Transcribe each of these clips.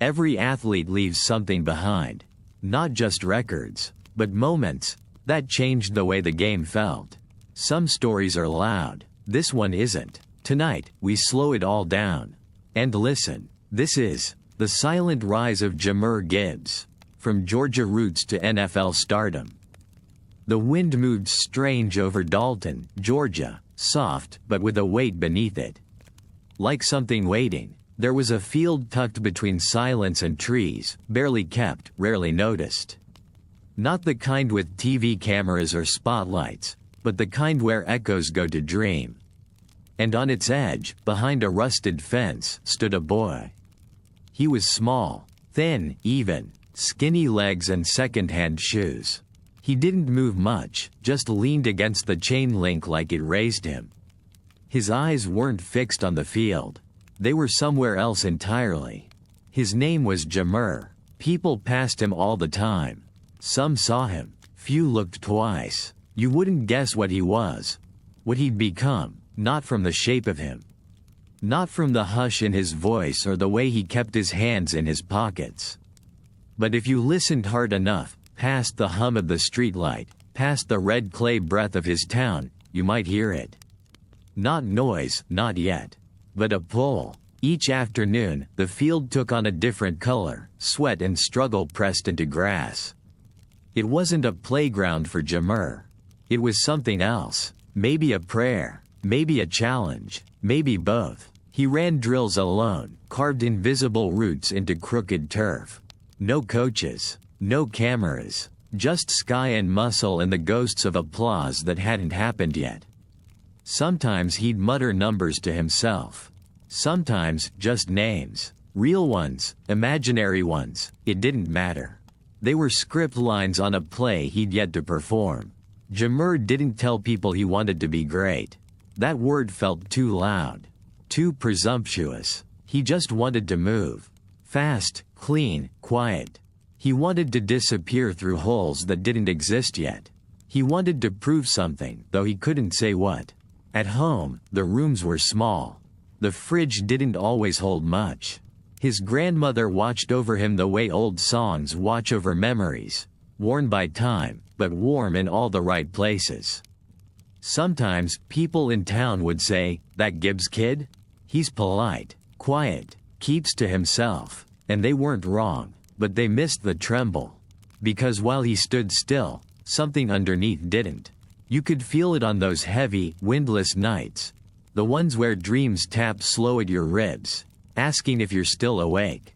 Every athlete leaves something behind. Not just records, but moments that changed the way the game felt. Some stories are loud. This one isn't. Tonight, we slow it all down. And listen. This is The Silent Rise of Jahmyr Gibbs. From Georgia roots to NFL stardom. The wind moved strange over Dalton, Georgia, soft but with a weight beneath it. Like something waiting. There was a field tucked between silence and trees, barely kept, rarely noticed. Not the kind with TV cameras or spotlights, but the kind where echoes go to dream. And on its edge, behind a rusted fence, stood a boy. He was small, thin, even, skinny legs and second-hand shoes. He didn't move much, just leaned against the chain link like it raised him. His eyes weren't fixed on the field. They were somewhere else entirely. His name was Jahmyr. People passed him all the time. Some saw him. Few looked twice. You wouldn't guess what he was. What he'd become, not from the shape of him. Not from the hush in his voice or the way he kept his hands in his pockets. But if you listened hard enough, past the hum of the streetlight, past the red clay breath of his town, you might hear it. Not noise, not yet. But a pull. Each afternoon, the field took on a different color, sweat and struggle pressed into grass. It wasn't a playground for Jahmyr. It was something else. Maybe a prayer. Maybe a challenge. Maybe both. He ran drills alone, carved invisible routes into crooked turf. No coaches. No cameras. Just sky and muscle and the ghosts of applause that hadn't happened yet. Sometimes he'd mutter numbers to himself. Sometimes just names. Real ones, imaginary ones, it didn't matter. They were script lines on a play he'd yet to perform. Jahmyr didn't tell people he wanted to be great. That word felt too loud. Too presumptuous. He just wanted to move. Fast, clean, quiet. He wanted to disappear through holes that didn't exist yet. He wanted to prove something, though he couldn't say what. At home, the rooms were small. The fridge didn't always hold much. His grandmother watched over him the way old songs watch over memories, worn by time, but warm in all the right places. Sometimes, people in town would say, "That Gibbs kid? He's polite, quiet, keeps to himself." And they weren't wrong, but they missed the tremble. Because while he stood still, something underneath didn't. You could feel it on those heavy, windless nights. The ones where dreams tap slow at your ribs, asking if you're still awake.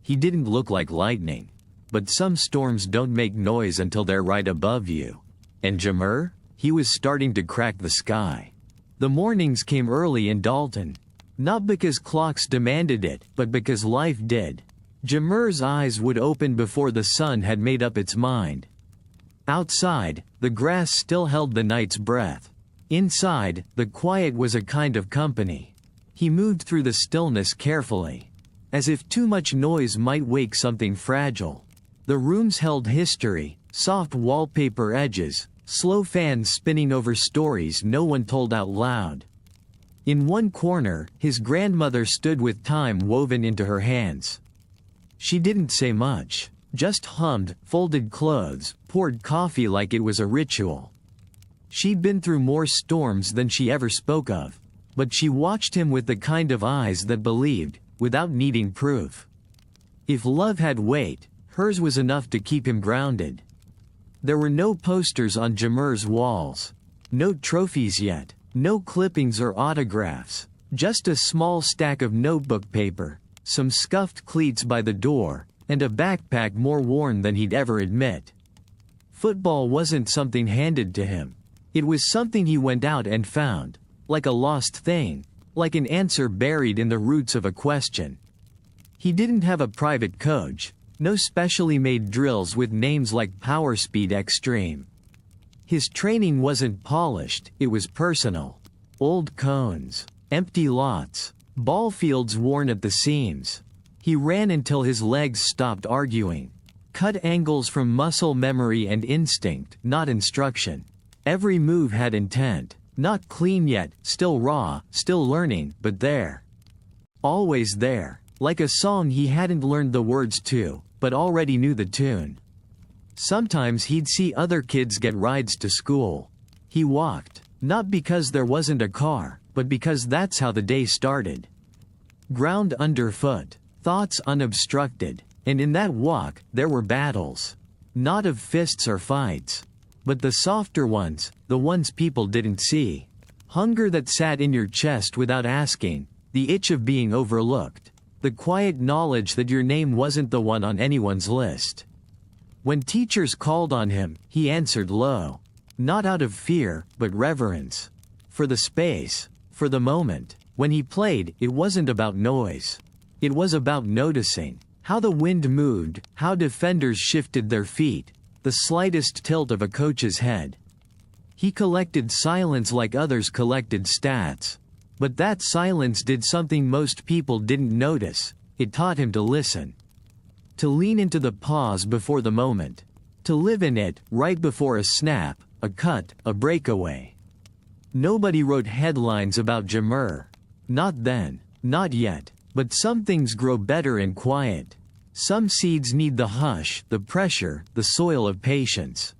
He didn't look like lightning. But some storms don't make noise until they're right above you. And Jahmyr? He was starting to crack the sky. The mornings came early in Dalton. Not because clocks demanded it, but because life did. Jahmyr's eyes would open before the sun had made up its mind. Outside, the grass still held the night's breath. Inside, the quiet was a kind of company. He moved through the stillness carefully, as if too much noise might wake something fragile. The rooms held history, soft wallpaper edges, slow fans spinning over stories no one told out loud. In one corner, his grandmother stood with time woven into her hands. She didn't say much. Just hummed, folded clothes, poured coffee like it was a ritual. She'd been through more storms than she ever spoke of, but she watched him with the kind of eyes that believed, without needing proof. If love had weight, hers was enough to keep him grounded. There were no posters on Jahmyr's walls. No trophies yet, no clippings or autographs, just a small stack of notebook paper, some scuffed cleats by the door, and a backpack more worn than he'd ever admit. Football wasn't something handed to him. It was something he went out and found, like a lost thing, like an answer buried in the roots of a question. He didn't have a private coach, no specially made drills with names like Power Speed Extreme. His training wasn't polished, it was personal. Old cones, empty lots, ball fields worn at the seams. He ran until his legs stopped arguing. Cut angles from muscle memory and instinct, not instruction. Every move had intent. Not clean yet, still raw, still learning, but there. Always there. Like a song he hadn't learned the words to, but already knew the tune. Sometimes he'd see other kids get rides to school. He walked, not because there wasn't a car, but because that's how the day started. Ground underfoot, thoughts unobstructed, and in that walk, there were battles. Not of fists or fights, but the softer ones, the ones people didn't see. Hunger that sat in your chest without asking, the itch of being overlooked, the quiet knowledge that your name wasn't the one on anyone's list. When teachers called on him, he answered low. Not out of fear, but reverence. For the space, for the moment. When he played, it wasn't about noise. It was about noticing. How the wind moved, how defenders shifted their feet, the slightest tilt of a coach's head. He collected silence like others collected stats. But that silence did something most people didn't notice. It taught him to listen. To lean into the pause before the moment. To live in it, right before a snap, a cut, a breakaway. Nobody wrote headlines about Jahmyr. Not then, not yet, but some things grow better in quiet. Some seeds need the hush, the pressure, the soil of patience.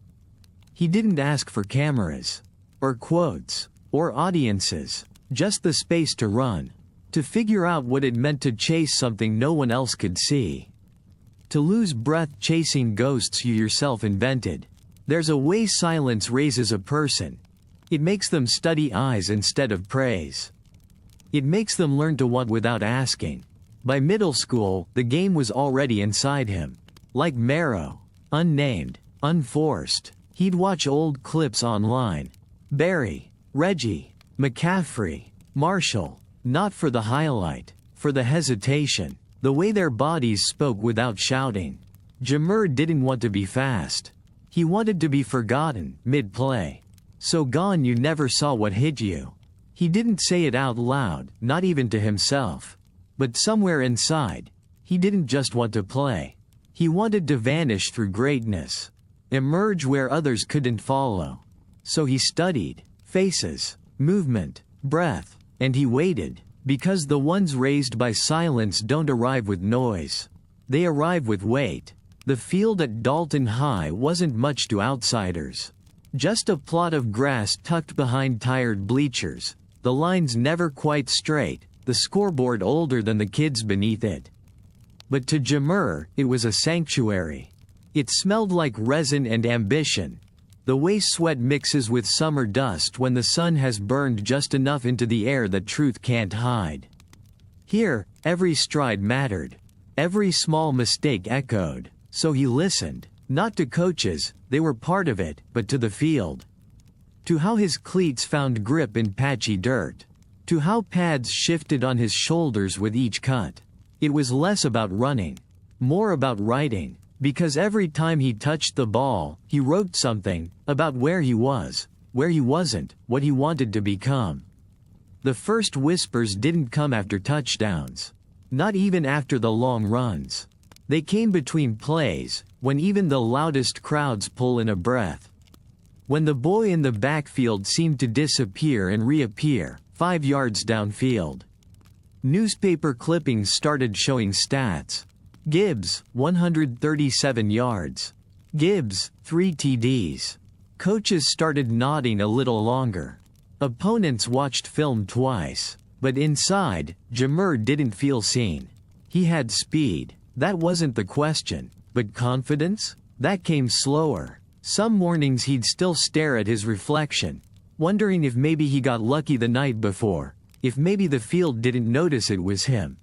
He didn't ask for cameras, or quotes, or audiences, just the space to run, to figure out what it meant to chase something no one else could see. To lose breath chasing ghosts you yourself invented. There's a way silence raises a person. It makes them study eyes instead of praise. It makes them learn to want without asking. By middle school, the game was already inside him. Like marrow. Unnamed. Unforced. He'd watch old clips online. Barry. Reggie. McCaffrey. Marshall. Not for the highlight. For the hesitation. The way their bodies spoke without shouting. Jahmyr didn't want to be fast. He wanted to be forgotten, mid-play. So gone you never saw what hit you. He didn't say it out loud, not even to himself. But somewhere inside, he didn't just want to play. He wanted to vanish through greatness. Emerge where others couldn't follow. So he studied, faces, movement, breath, and he waited, because the ones raised by silence don't arrive with noise. They arrive with weight. The field at Dalton High wasn't much to outsiders. Just a plot of grass tucked behind tired bleachers, the lines never quite straight, the scoreboard older than the kids beneath it. But to Jahmyr, it was a sanctuary. It smelled like resin and ambition. The way sweat mixes with summer dust when the sun has burned just enough into the air that truth can't hide. Here, every stride mattered. Every small mistake echoed. So he listened, not to coaches, they were part of it, but to the field. To how his cleats found grip in patchy dirt. To how pads shifted on his shoulders with each cut. It was less about running, more about writing, because every time he touched the ball, he wrote something, about where he was, where he wasn't, what he wanted to become. The first whispers didn't come after touchdowns. Not even after the long runs. They came between plays, when even the loudest crowds pull in a breath. When the boy in the backfield seemed to disappear and reappear, 5 yards downfield. Newspaper clippings started showing stats. Gibbs, 137 yards. Gibbs, 3 TDs. Coaches started nodding a little longer. Opponents watched film twice. But inside, Jahmyr didn't feel seen. He had speed. That wasn't the question. But confidence? That came slower. Some mornings he'd still stare at his reflection, wondering if maybe he got lucky the night before, if maybe the field didn't notice it was him.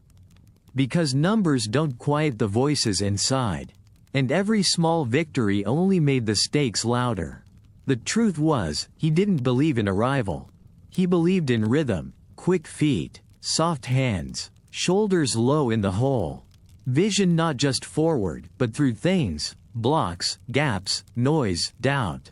Because numbers don't quiet the voices inside. And every small victory only made the stakes louder. The truth was, he didn't believe in arrival. He believed in rhythm, quick feet, soft hands, shoulders low in the hole. Vision not just forward, but through things, blocks, gaps, noise, doubt.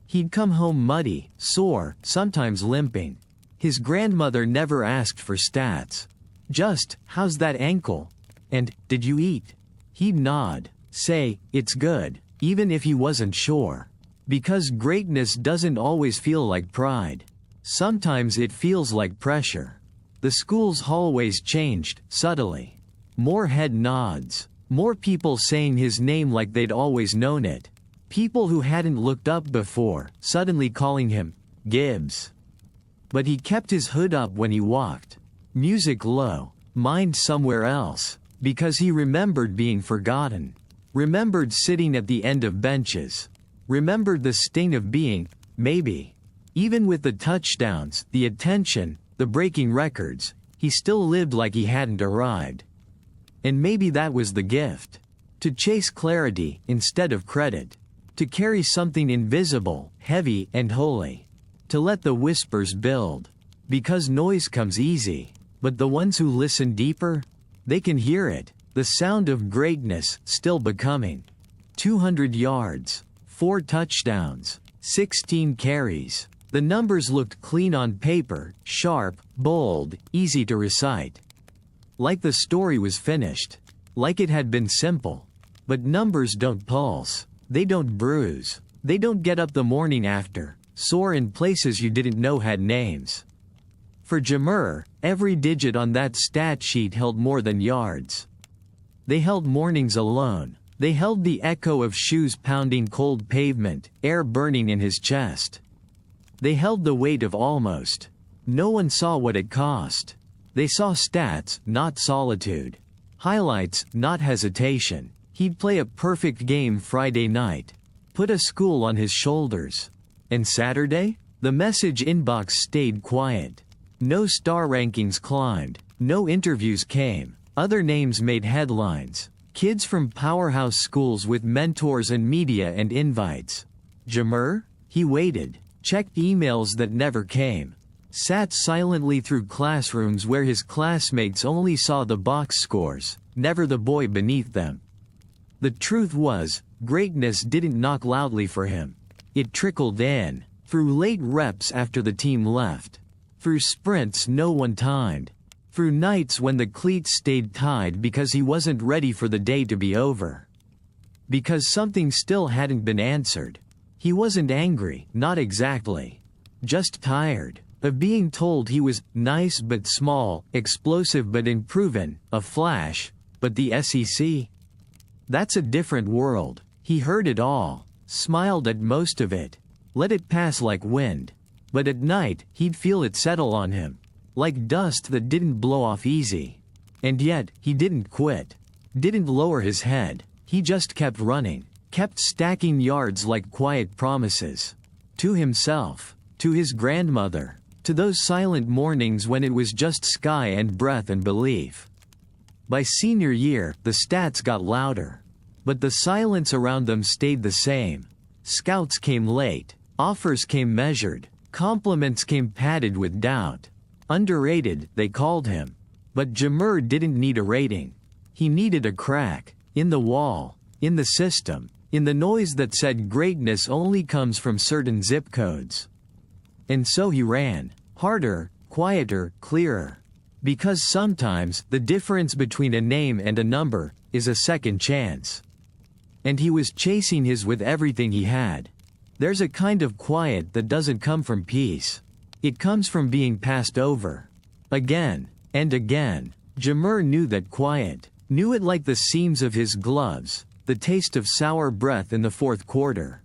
He'd come home muddy, sore, sometimes limping. His grandmother never asked for stats. Just, how's that ankle? And, did you eat? He'd nod, say, it's good, even if he wasn't sure. Because greatness doesn't always feel like pride. Sometimes it feels like pressure. The school's hallways changed, subtly. More head nods. More people saying his name like they'd always known it. People who hadn't looked up before, suddenly calling him Gibbs. But he kept his hood up when he walked. Music low, mind somewhere else, because he remembered being forgotten. Remembered sitting at the end of benches. Remembered the sting of being, maybe. Even with the touchdowns, the attention, the breaking records, he still lived like he hadn't arrived. And maybe that was the gift. To chase clarity instead of credit. To carry something invisible, heavy, and holy. To let the whispers build. Because noise comes easy. But the ones who listen deeper? They can hear it. The sound of greatness, still becoming. 200 yards. 4 touchdowns. 16 carries. The numbers looked clean on paper, sharp, bold, easy to recite. Like the story was finished. Like it had been simple. But numbers don't pulse. They don't bruise. They don't get up the morning after, sore in places you didn't know had names. For Jahmyr, every digit on that stat sheet held more than yards. They held mornings alone. They held the echo of shoes pounding cold pavement, air burning in his chest. They held the weight of almost. No one saw what it cost. They saw stats, not solitude. Highlights, not hesitation. He'd play a perfect game Friday night. Put a school on his shoulders. And Saturday? The message inbox stayed quiet. No star rankings climbed. No interviews came. Other names made headlines. Kids from powerhouse schools with mentors and media and invites. Jahmyr? He waited. Checked emails that never came. Sat silently through classrooms where his classmates only saw the box scores, never the boy beneath them. The truth was, greatness didn't knock loudly for him. It trickled in, through late reps after the team left. Through sprints no one timed. Through nights when the cleats stayed tied because he wasn't ready for the day to be over. Because something still hadn't been answered. He wasn't angry, not exactly. Just tired. Of being told he was nice but small, explosive but unproven, a flash, but the SEC? That's a different world. He heard it all, smiled at most of it, let it pass like wind. But at night, he'd feel it settle on him, like dust that didn't blow off easy. And yet, he didn't quit. Didn't lower his head. He just kept running, kept stacking yards like quiet promises. To himself, to his grandmother, to those silent mornings when it was just sky and breath and belief. By senior year, the stats got louder. But the silence around them stayed the same. Scouts came late. Offers came measured. Compliments came padded with doubt. Underrated, they called him. But Jahmyr didn't need a rating. He needed a crack. In the wall. In the system. In the noise that said greatness only comes from certain zip codes. And so he ran. Harder, quieter, clearer. Because sometimes, the difference between a name and a number is a second chance. And he was chasing his with everything he had. There's a kind of quiet that doesn't come from peace. It comes from being passed over. Again, and again. Jahmyr knew that quiet. Knew it like the seams of his gloves, the taste of sour breath in the fourth quarter.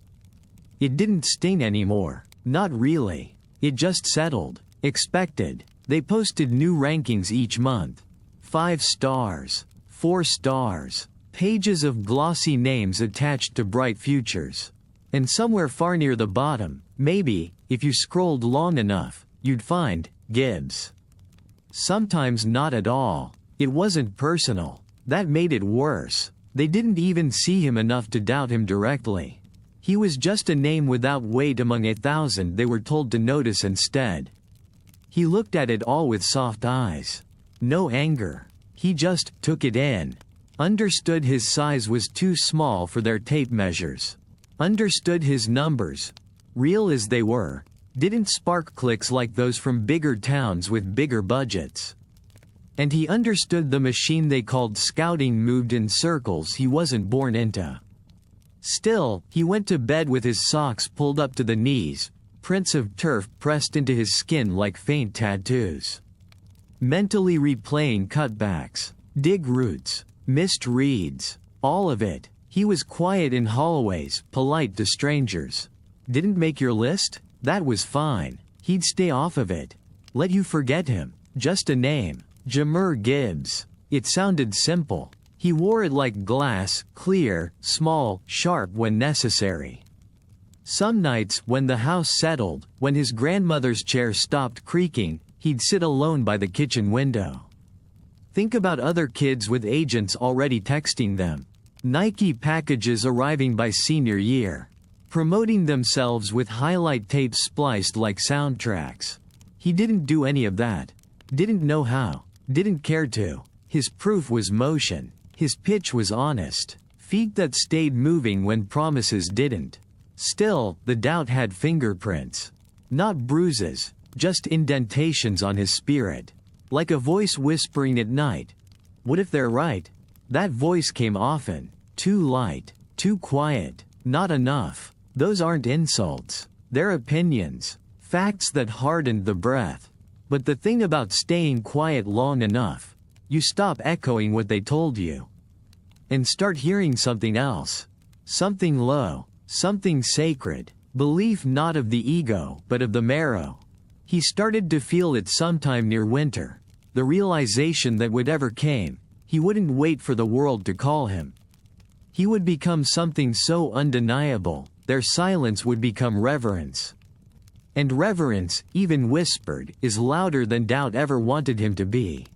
It didn't sting anymore. Not really. It just settled. Expected. They posted new rankings each month. 5 stars. 4 stars. Pages of glossy names attached to bright futures. And somewhere far near the bottom, maybe, if you scrolled long enough, you'd find Gibbs. Sometimes not at all. It wasn't personal. That made it worse. They didn't even see him enough to doubt him directly. He was just a name without weight among 1,000 they were told to notice instead. He looked at it all with soft eyes. No anger. He just took it in. Understood his size was too small for their tape measures. Understood his numbers, real as they were, didn't spark clicks like those from bigger towns with bigger budgets. And he understood the machine they called scouting moved in circles he wasn't born into. Still, he went to bed with his socks pulled up to the knees, prints of turf pressed into his skin like faint tattoos. Mentally replaying cutbacks. dig roots, missed reads, all of it. He was quiet in hallways, polite to strangers. Didn't make your list? That was fine. He'd stay off of it. Let you forget him. Just a name. Jahmyr Gibbs. It sounded simple. He wore it like glass, clear, small, sharp when necessary. Some nights, when the house settled, when his grandmother's chair stopped creaking, he'd sit alone by the kitchen window. Think about other kids with agents already texting them. Nike packages arriving by senior year. Promoting themselves with highlight tapes spliced like soundtracks. He didn't do any of that. Didn't know how. Didn't care to. His proof was motion. His pitch was honest. Feet that stayed moving when promises didn't. Still, the doubt had fingerprints. Not bruises, just indentations on his spirit. Like a voice whispering at night. What if they're right? That voice came often. Too light. Too quiet. Not enough. Those aren't insults. They're opinions. Facts that hardened the breath. But the thing about staying quiet long enough, you stop echoing what they told you. And start hearing something else. Something low. Something sacred. Belief not of the ego, but of the marrow. He started to feel it sometime near winter. The realization that whatever came, he wouldn't wait for the world to call him. He would become something so undeniable, their silence would become reverence. And reverence, even whispered, is louder than doubt ever wanted him to be.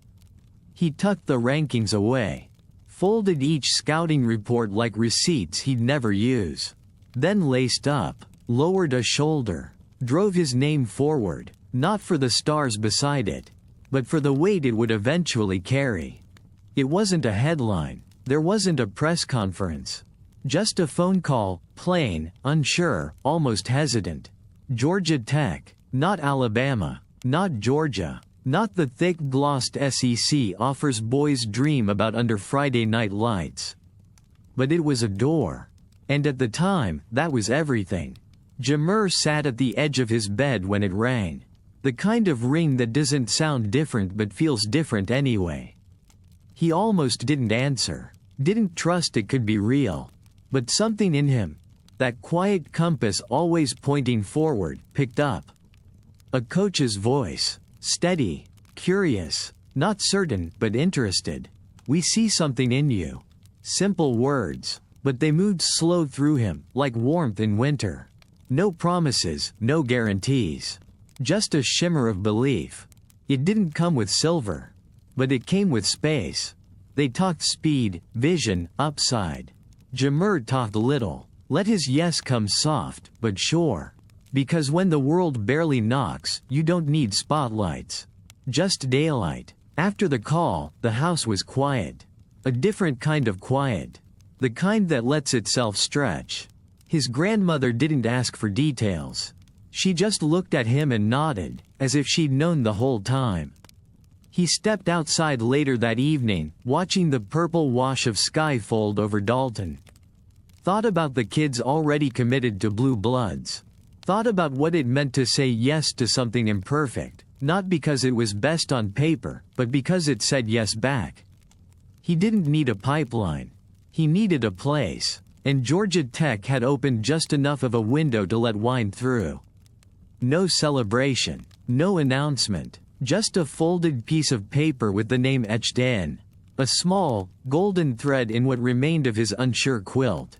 He tucked the rankings away. Folded each scouting report like receipts he'd never use. Then laced up, lowered a shoulder, drove his name forward, not for the stars beside it, but for the weight it would eventually carry. It wasn't a headline, there wasn't a press conference. Just a phone call, plain, unsure, almost hesitant. Georgia Tech, not Alabama, not Georgia, not the thick-glossed SEC offers boys dream about under Friday night lights. But it was a door. And at the time, that was everything. Jahmyr sat at the edge of his bed when it rang. The kind of ring that doesn't sound different but feels different anyway. He almost didn't answer. Didn't trust it could be real. But something in him, that quiet compass always pointing forward, picked up. A coach's voice. Steady. Curious. Not certain, but interested. We see something in you. Simple words. But they moved slow through him, like warmth in winter. No promises, no guarantees. Just a shimmer of belief. It didn't come with silver. But it came with space. They talked speed, vision, upside. Jahmyr talked little. Let his yes come soft, but sure. Because when the world barely knocks, you don't need spotlights. Just daylight. After the call, the house was quiet. A different kind of quiet. The kind that lets itself stretch. His grandmother didn't ask for details. She just looked at him and nodded, as if she'd known the whole time. He stepped outside later that evening, watching the purple wash of sky fold over Dalton. Thought about the kids already committed to Blue Bloods. Thought about what it meant to say yes to something imperfect, not because it was best on paper, but because it said yes back. He didn't need a pipeline. He needed a place, and Georgia Tech had opened just enough of a window to let wine through. No celebration, no announcement, just a folded piece of paper with the name etched in. A small, golden thread in what remained of his unsure quilt.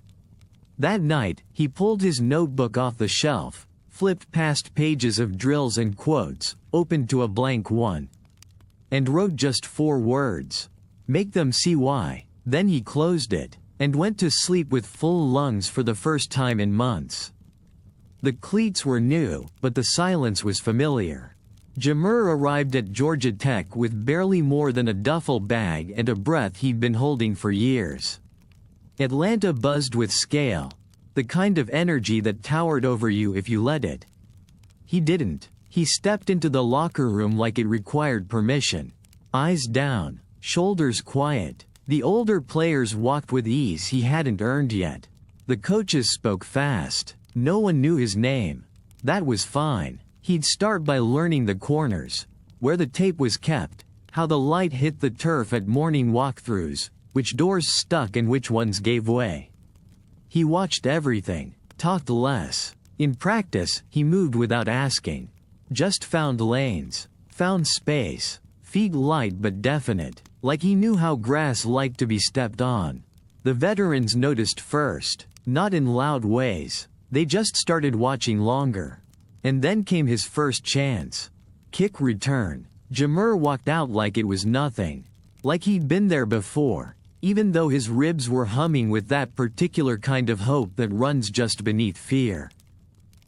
That night, he pulled his notebook off the shelf, flipped past pages of drills and quotes, opened to a blank one. And wrote just 4 words. Make them see why. Then he closed it, and went to sleep with full lungs for the first time in months. The cleats were new, but the silence was familiar. Jahmyr arrived at Georgia Tech with barely more than a duffel bag and a breath he'd been holding for years. Atlanta buzzed with scale, the kind of energy that towered over you if you let it. He didn't. He stepped into the locker room like it required permission. Eyes down, shoulders quiet. The older players walked with ease he hadn't earned yet. The coaches spoke fast. No one knew his name. That was fine. He'd start by learning the corners. Where the tape was kept. how the light hit the turf at morning walkthroughs, which doors stuck and which ones gave way. He watched everything, talked less. In practice, he moved without asking. Just found lanes, found space, feet light but definite, like he knew how grass liked to be stepped on. The veterans noticed first, not in loud ways, they just started watching longer. And then came his first chance. Kick return. Jahmyr walked out like it was nothing. Like he'd been there before, even though his ribs were humming with that particular kind of hope that runs just beneath fear.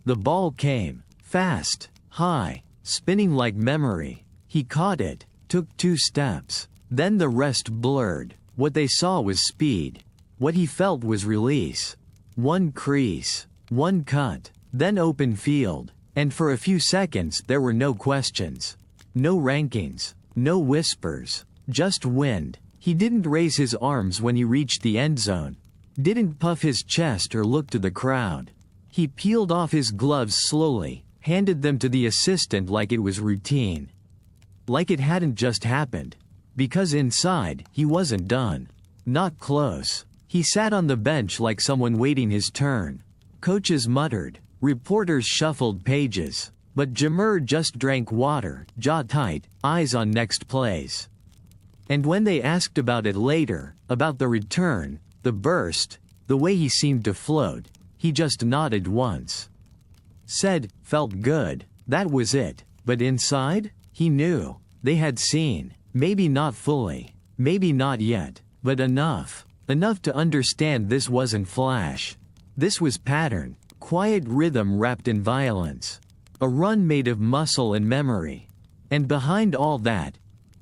The ball came, fast, high, spinning like memory. He caught it, took 2 steps. Then the rest blurred. What they saw was speed. What he felt was release. 1 crease, 1 cut, then open field. And for a few seconds there were no questions. No rankings, no whispers, just wind. He didn't raise his arms when he reached the end zone. Didn't puff his chest or look to the crowd. He peeled off his gloves slowly, handed them to the assistant like it was routine. Like it hadn't just happened. Because inside, he wasn't done. Not close. He sat on the bench like someone waiting his turn. Coaches muttered. Reporters shuffled pages. But Jahmyr just drank water, jaw tight, eyes on next plays. And when they asked about it later, about the return, the burst, the way he seemed to float, he just nodded once. Said, felt good, that was it. But inside? He knew. They had seen. Maybe not fully. Maybe not yet. But enough. Enough to understand this wasn't flash. This was pattern. Quiet rhythm wrapped in violence. A run made of muscle and memory. And behind all that,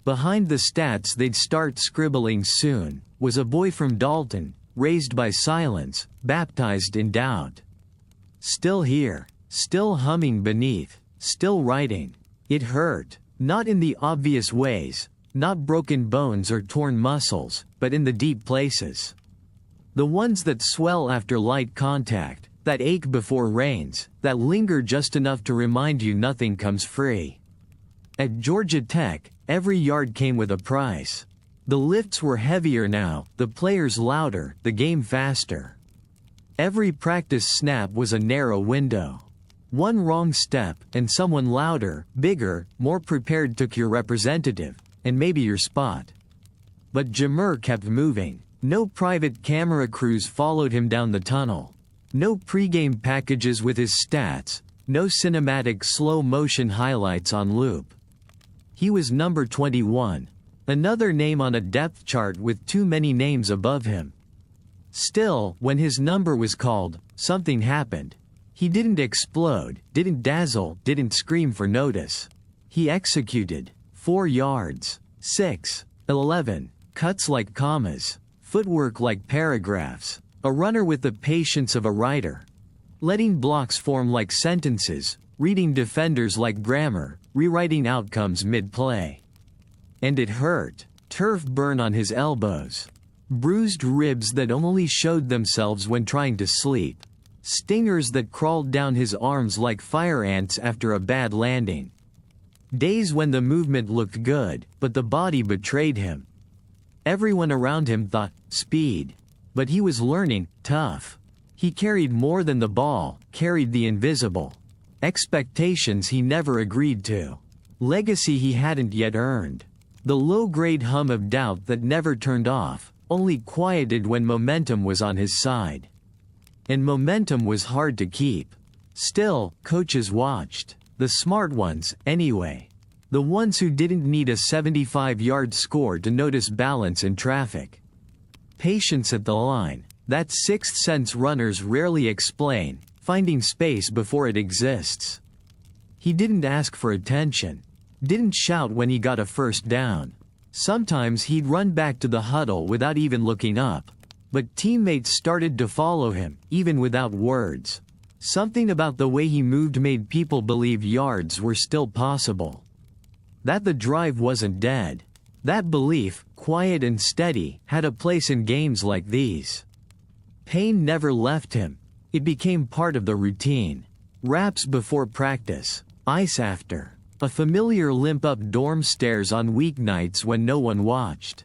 behind the stats they'd start scribbling soon, was a boy from Dalton, raised by silence, baptized in doubt. Still here, still humming beneath, still writing. It hurt, not in the obvious ways, not broken bones or torn muscles, but in the deep places. The ones that swell after light contact, that ache before rains, that linger just enough to remind you nothing comes free. At Georgia Tech, every yard came with a price. The lifts were heavier now, the players louder, the game faster. Every practice snap was a narrow window. One wrong step, and someone louder, bigger, more prepared took your representative, and maybe your spot. But Jahmyr kept moving. No private camera crews followed him down the tunnel. No pregame packages with his stats, no cinematic slow-motion highlights on loop. He was number 21, another name on a depth chart with too many names above him. Still, when his number was called, something happened. He didn't explode, didn't dazzle, didn't scream for notice. He executed. 4 yards, 6, 11, cuts like commas, footwork like paragraphs. A runner with the patience of a writer. Letting blocks form like sentences, reading defenders like grammar, rewriting outcomes mid-play. And it hurt. Turf burn on his elbows. Bruised ribs that only showed themselves when trying to sleep. Stingers that crawled down his arms like fire ants after a bad landing. Days when the movement looked good, but the body betrayed him. Everyone around him thought, speed. But he was learning, tough. He carried more than the ball, carried the invisible. Expectations he never agreed to. Legacy he hadn't yet earned. The low-grade hum of doubt that never turned off, only quieted when momentum was on his side. And momentum was hard to keep. Still, coaches watched. The smart ones, anyway. The ones who didn't need a 75-yard score to notice balance in traffic. Patience at the line, that sixth sense runners rarely explain, finding space before it exists. He didn't ask for attention. Didn't shout when he got a first down. Sometimes he'd run back to the huddle without even looking up. But teammates started to follow him, even without words. Something about the way he moved made people believe yards were still possible. That the drive wasn't dead. That belief, quiet and steady, had a place in games like these. Pain never left him. It became part of the routine. Wraps before practice, ice after. A familiar limp up dorm stairs on weeknights when no one watched.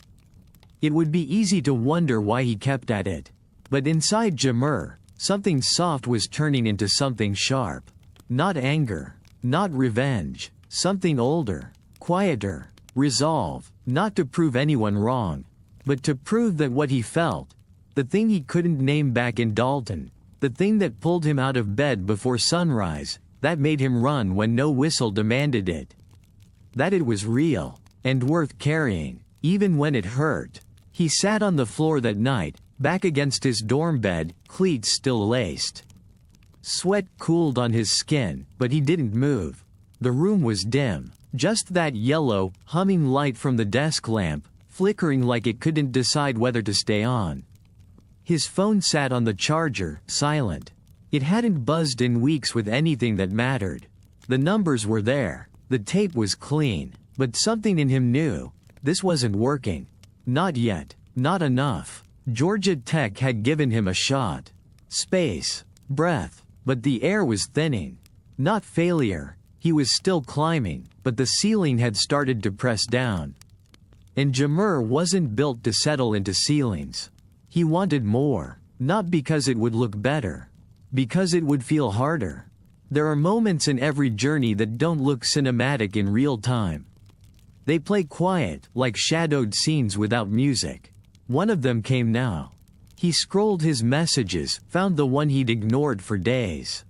It would be easy to wonder why he kept at it. But inside Jahmyr, something soft was turning into something sharp. Not anger, not revenge, something older, quieter, resolve, not to prove anyone wrong, but to prove that what he felt, the thing he couldn't name back in Dalton, the thing that pulled him out of bed before sunrise, that made him run when no whistle demanded it. That it was real, and worth carrying, even when it hurt. He sat on the floor that night, back against his dorm bed, cleats still laced. Sweat cooled on his skin, but he didn't move. The room was dim, just that yellow, humming light from the desk lamp, flickering like it couldn't decide whether to stay on. His phone sat on the charger, silent. It hadn't buzzed in weeks with anything that mattered. The numbers were there, the tape was clean, but something in him knew. This wasn't working. Not yet, not enough. Georgia Tech had given him a shot. Space, breath, but the air was thinning. Not failure, he was still climbing, but the ceiling had started to press down. And Jahmyr wasn't built to settle into ceilings. He wanted more, not because it would look better, because it would feel harder. There are moments in every journey that don't look cinematic in real time. They play quiet, like shadowed scenes without music. One of them came now. He scrolled his messages, found the one he'd ignored for days.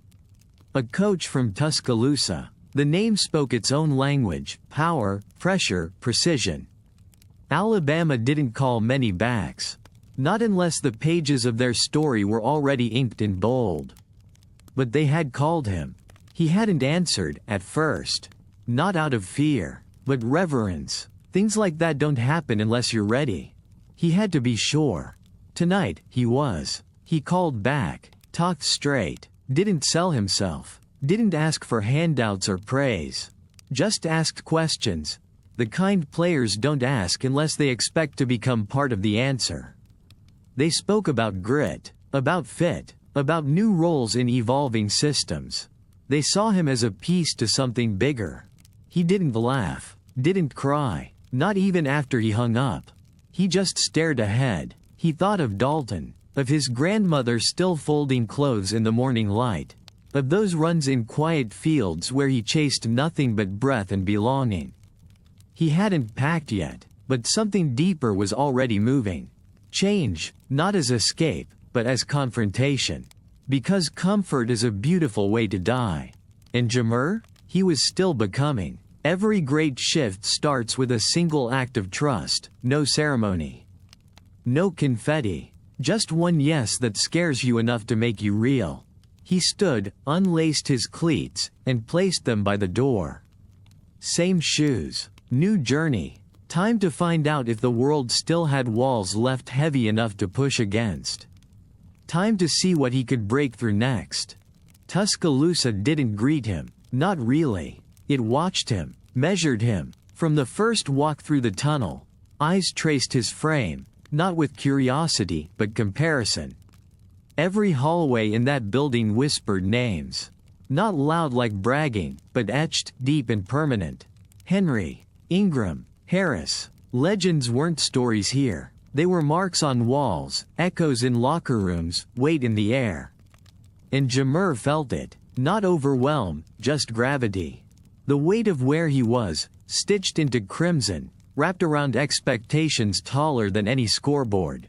A coach from Tuscaloosa. The name spoke its own language: power, pressure, precision. Alabama didn't call many backs. Not unless the pages of their story were already inked in bold. But they had called him. He hadn't answered, at first. Not out of fear, but reverence. Things like that don't happen unless you're ready. He had to be sure. Tonight, he was. He called back, talked straight, didn't sell himself, didn't ask for handouts or praise. Just asked questions. The kind players don't ask unless they expect to become part of the answer. They spoke about grit, about fit, about new roles in evolving systems. They saw him as a piece to something bigger. He didn't laugh, didn't cry, not even after he hung up. He just stared ahead. He thought of Dalton, of his grandmother still folding clothes in the morning light, of those runs in quiet fields where he chased nothing but breath and belonging. He hadn't packed yet, but something deeper was already moving. Change, not as escape, but as confrontation. Because comfort is a beautiful way to die. And Jahmyr? He was still becoming. Every great shift starts with a single act of trust, no ceremony. No confetti. Just one yes that scares you enough to make you real. He stood, unlaced his cleats, and placed them by the door. Same shoes. New journey. Time to find out if the world still had walls left heavy enough to push against. Time to see what he could break through next. Tuscaloosa didn't greet him, not really. It watched him, measured him. From the first walk through the tunnel, eyes traced his frame, not with curiosity, but comparison. Every hallway in that building whispered names. Not loud like bragging, but etched, deep and permanent. Henry, Ingram, Harris. Legends weren't stories here. They were marks on walls, echoes in locker rooms, weight in the air. And Jahmyr felt it. Not overwhelm, just gravity. The weight of where he was, stitched into crimson, wrapped around expectations taller than any scoreboard.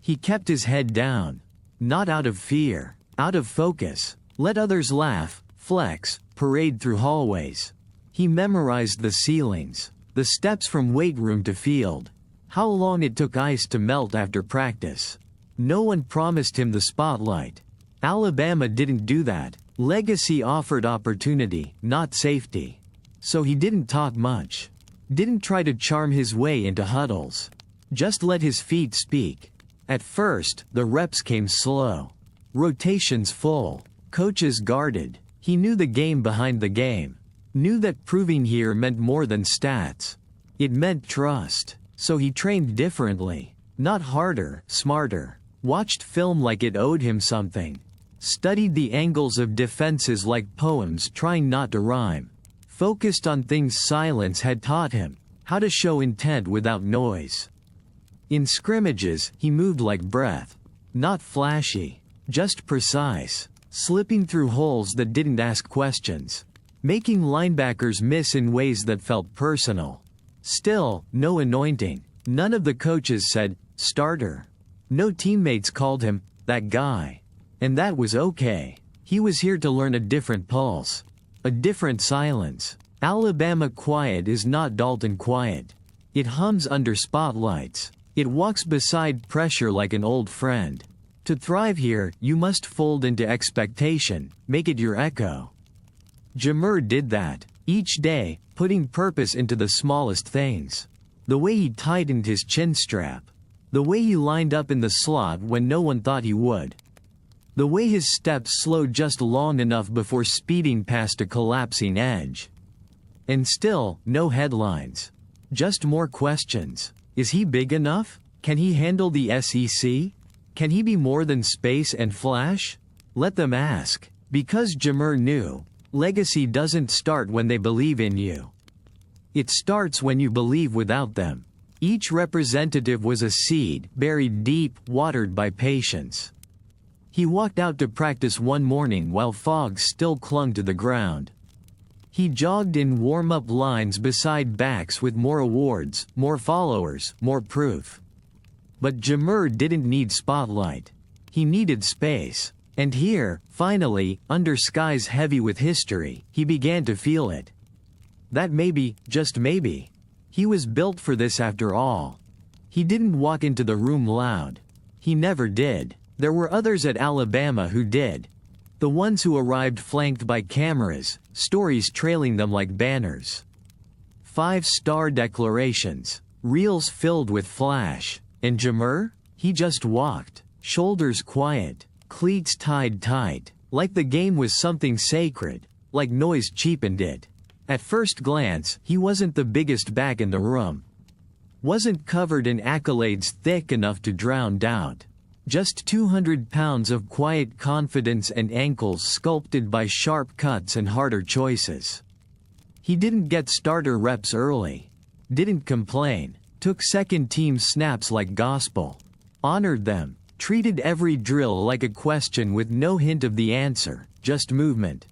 He kept his head down. Not out of fear, out of focus. Let others laugh, flex, parade through hallways. He memorized the ceilings, the steps from weight room to field. How long it took ice to melt after practice. No one promised him the spotlight. Alabama didn't do that. Legacy offered opportunity, not safety. So he didn't talk much. Didn't try to charm his way into huddles. Just let his feet speak. At first, the reps came slow. Rotations full. Coaches guarded. He knew the game behind the game. Knew that proving here meant more than stats. It meant trust. So he trained differently. Not harder, smarter. Watched film like it owed him something. Studied the angles of defenses like poems trying not to rhyme. Focused on things silence had taught him, how to show intent without noise. In scrimmages, he moved like breath. Not flashy, just precise, slipping through holes that didn't ask questions, making linebackers miss in ways that felt personal. Still, no anointing. None of the coaches said, "Starter." No teammates called him, "that guy." And that was okay. He was here to learn a different pulse. A different silence. Alabama quiet is not Dalton quiet. It hums under spotlights. It walks beside pressure like an old friend. To thrive here, you must fold into expectation, make it your echo. Jahmyr did that, each day, putting purpose into the smallest things. The way he tightened his chin strap. The way he lined up in the slot when no one thought he would. The way his steps slowed just long enough before speeding past a collapsing edge. And still, no headlines. Just more questions. Is he big enough? Can he handle the SEC? Can he be more than space and flash? Let them ask. Because Jahmyr knew, legacy doesn't start when they believe in you. It starts when you believe without them. Each representative was a seed, buried deep, watered by patience. He walked out to practice one morning while fog still clung to the ground. He jogged in warm-up lines beside backs with more awards, more followers, more proof. But Jahmyr didn't need spotlight. He needed space. And here, finally, under skies heavy with history, he began to feel it. That maybe, just maybe. He was built for this after all. He didn't walk into the room loud. He never did. There were others at Alabama who did. The ones who arrived flanked by cameras, stories trailing them like banners. 5-star declarations, reels filled with flash. And Jahmyr? He just walked, shoulders quiet, cleats tied tight, like the game was something sacred, like noise cheapened it. At first glance, he wasn't the biggest back in the room. Wasn't covered in accolades thick enough to drown doubt. Just 200 pounds of quiet confidence and ankles sculpted by sharp cuts and harder choices. He didn't get starter reps early. Didn't complain. Took second-team snaps like gospel. Honored them. Treated every drill like a question with no hint of the answer, just movement.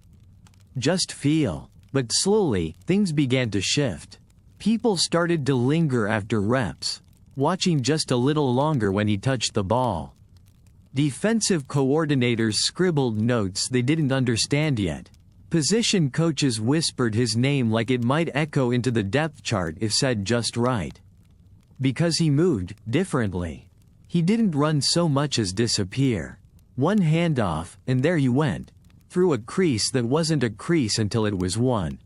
Just feel. But slowly, things began to shift. People started to linger after reps, watching just a little longer when he touched the ball. Defensive coordinators scribbled notes they didn't understand yet. Position coaches whispered his name like it might echo into the depth chart if said just right. Because he moved differently. He didn't run so much as disappear. One handoff, and there he went. Through a crease that wasn't a crease until it was one.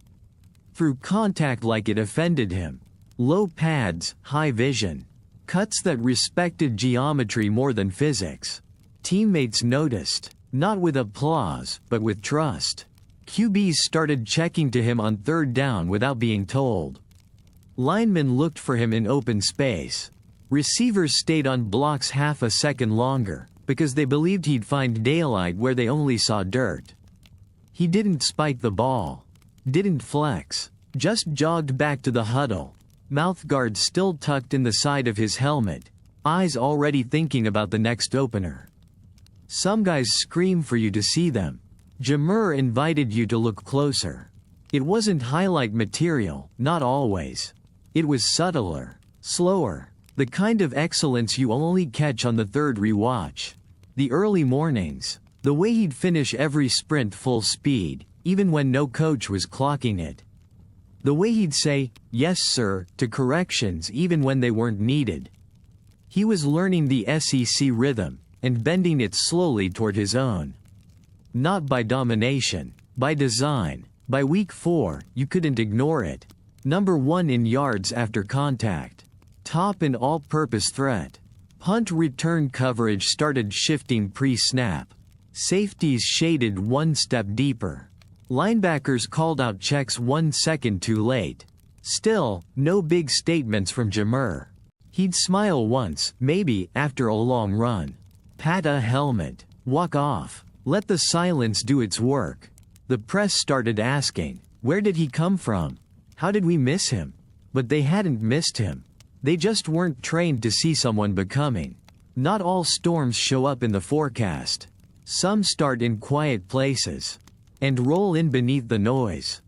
Through contact like it offended him. Low pads, high vision. Cuts that respected geometry more than physics. Teammates noticed, not with applause, but with trust. QBs started checking to him on third down without being told. Linemen looked for him in open space. Receivers stayed on blocks half a second longer, because they believed he'd find daylight where they only saw dirt. He didn't spike the ball. Didn't flex. Just jogged back to the huddle. Mouthguard still tucked in the side of his helmet. Eyes already thinking about the next opener. Some guys scream for you to see them. Jahmyr invited you to look closer. It wasn't highlight material, not always. It was subtler, slower, the kind of excellence you only catch on the third rewatch. The early mornings, the way he'd finish every sprint full speed, even when no coach was clocking it. The way he'd say, "Yes sir," to corrections even when they weren't needed. He was learning the SEC rhythm, and bending it slowly toward his own. Not by domination, by design. By week 4, you couldn't ignore it. Number 1 in yards after contact. Top in all-purpose threat. Punt return coverage started shifting pre-snap. Safeties shaded one step deeper. Linebackers called out checks 1 second too late. Still, no big statements from Jahmyr. He'd smile once, maybe, after a long run. Pat a helmet. Walk off. Let the silence do its work. The press started asking, Where did he come from? How did we miss him? But they hadn't missed him. They just weren't trained to see someone becoming. Not all storms show up in the forecast. Some start in quiet places and roll in beneath the noise.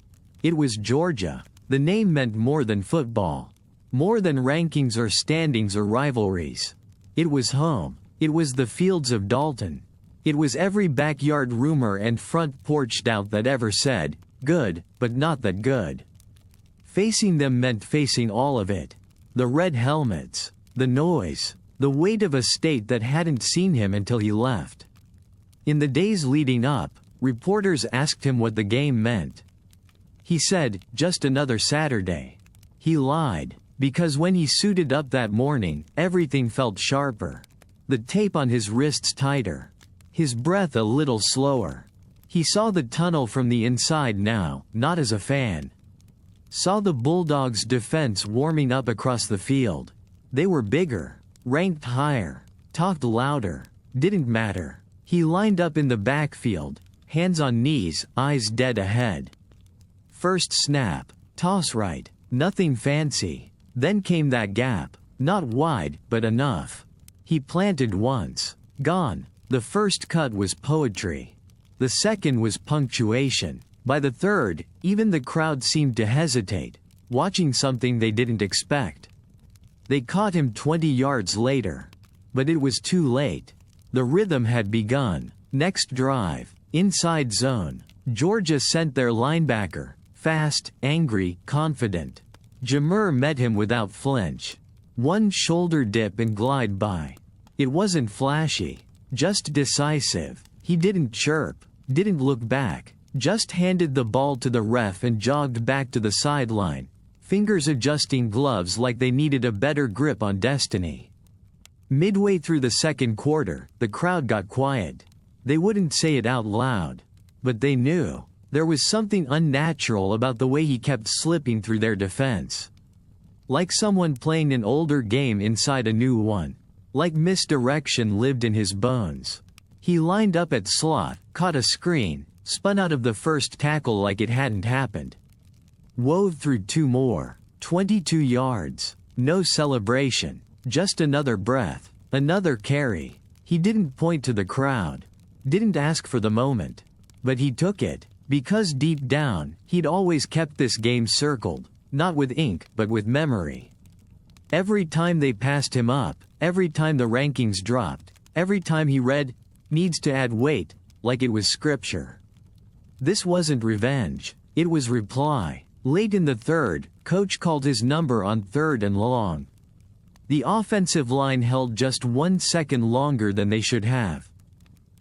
It was Georgia. The name meant more than football, more than rankings or standings or rivalries. It was home. It was the fields of Dalton. It was every backyard rumor and front porch doubt that ever said, good, but not that good. Facing them meant facing all of it. The red helmets, the noise, the weight of a state that hadn't seen him until he left. In the days leading up, reporters asked him what the game meant. He said, just another Saturday. He lied, because when he suited up that morning, everything felt sharper. The tape on his wrists tighter. His breath a little slower. He saw the tunnel from the inside now, not as a fan. Saw the Bulldogs' defense warming up across the field. They were bigger, ranked higher, talked louder, didn't matter. He lined up in the backfield, hands on knees, eyes dead ahead. First snap, toss right, nothing fancy. Then came that gap, not wide, but enough. He planted once. Gone. The first cut was poetry. The second was punctuation. By the third, even the crowd seemed to hesitate, watching something they didn't expect. They caught him 20 yards later. But it was too late. The rhythm had begun. Next drive, inside zone. Georgia sent their linebacker, fast, angry, confident. Jahmyr met him without flinch. One shoulder dip and glide by. It wasn't flashy, just decisive. He didn't chirp, didn't look back, just handed the ball to the ref and jogged back to the sideline, fingers adjusting gloves like they needed a better grip on destiny. Midway through the second quarter, the crowd got quiet. They wouldn't say it out loud, but they knew. There was something unnatural about the way he kept slipping through their defense. Like someone playing an older game inside a new one. Like misdirection lived in his bones. He lined up at slot, caught a screen, spun out of the first tackle like it hadn't happened. Wove through two more. 22 yards. No celebration. Just another breath. Another carry. He didn't point to the crowd. Didn't ask for the moment. But he took it. Because deep down, he'd always kept this game circled, not with ink, but with memory. Every time they passed him up, every time the rankings dropped, every time he read, needs to add weight, like it was scripture. This wasn't revenge, it was reply. Late in the third, coach called his number on 3rd and long. The offensive line held just 1 second longer than they should have.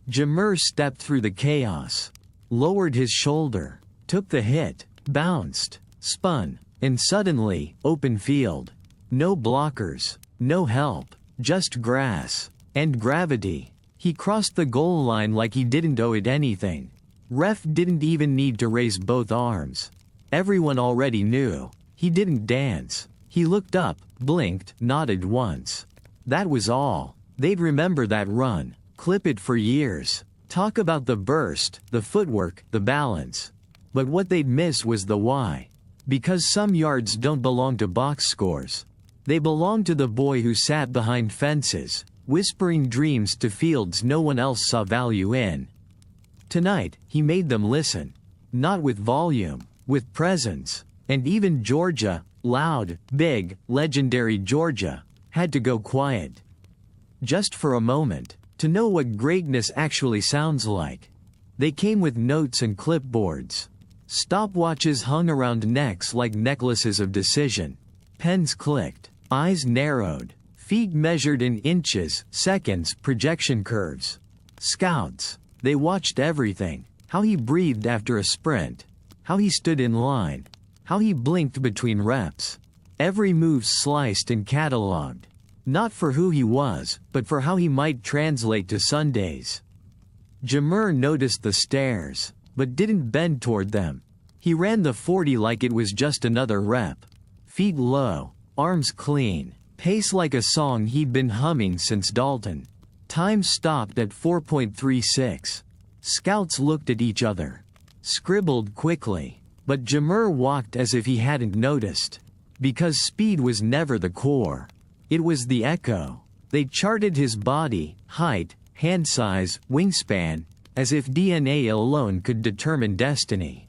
Jahmyr stepped through the chaos. Lowered his shoulder, took the hit, bounced, spun, and suddenly, open field. No blockers, no help, just grass. And gravity. He crossed the goal line like he didn't owe it anything. Ref didn't even need to raise both arms. Everyone already knew. He didn't dance. He looked up, blinked, nodded once. That was all. They'd remember that run, clip it for years. Talk about the burst, the footwork, the balance. But what they'd miss was the why. Because some yards don't belong to box scores. They belong to the boy who sat behind fences, whispering dreams to fields no one else saw value in. Tonight, he made them listen. Not with volume, with presence. And even Georgia, loud, big, legendary Georgia, had to go quiet. Just for a moment. To know what greatness actually sounds like. They came with notes and clipboards. Stopwatches hung around necks like necklaces of decision. Pens clicked. Eyes narrowed. Feet measured in inches, seconds, projection curves. Scouts. They watched everything. How he breathed after a sprint. How he stood in line. How he blinked between reps. Every move sliced and cataloged. Not for who he was, but for how he might translate to Sundays. Jahmyr noticed the stares, but didn't bend toward them. He ran the 40 like it was just another rep. Feet low, arms clean, pace like a song he'd been humming since Dalton. Time stopped at 4.36. Scouts looked at each other. Scribbled quickly. But Jahmyr walked as if he hadn't noticed. Because speed was never the core. It was the echo. They charted his body, height, hand size, wingspan, as if DNA alone could determine destiny.